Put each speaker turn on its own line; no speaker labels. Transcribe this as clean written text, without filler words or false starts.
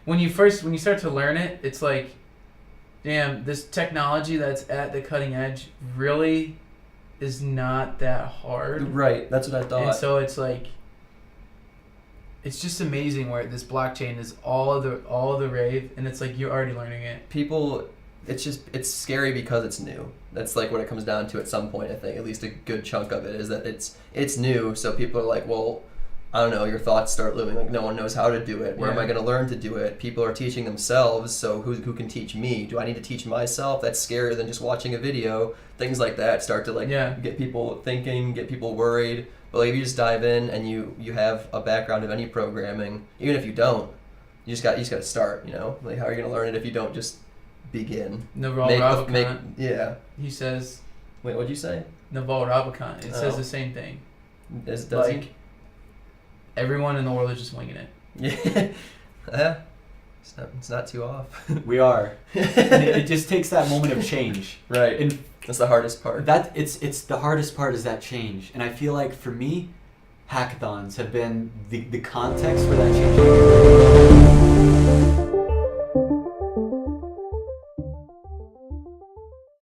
when you start to learn it, it's like, damn, this technology that's at the cutting edge really is not that hard.
Right, that's what I thought.
And so it's like, it's just amazing where this blockchain is all of the rave, and it's like you're already learning it.
People, it's scary because it's new. That's like what it comes down to at some point. I think at least a good chunk of it is that it's new. So people are like, well, I don't know. Your thoughts start looming. Like no one knows how to do it. Where am I going to learn to do it? People are teaching themselves. So who can teach me? Do I need to teach myself? That's scarier than just watching a video. Things like that start to get people thinking, get people worried. But like if you just dive in and you have a background of any programming, even if you don't, you just got to start. You know, like how are you going to learn it if you don't just begin?
Naval Ravikant.
Yeah.
He says.
Wait, what'd you say?
Naval Ravikant. It says the same thing.
Does
like,
he?
Everyone in the world is just winging it.
Yeah. It's not too off.
We are. And it just takes that moment of change.
Right.
And
that's the hardest part.
It's the hardest part is that change. And I feel like for me, hackathons have been the context for that change.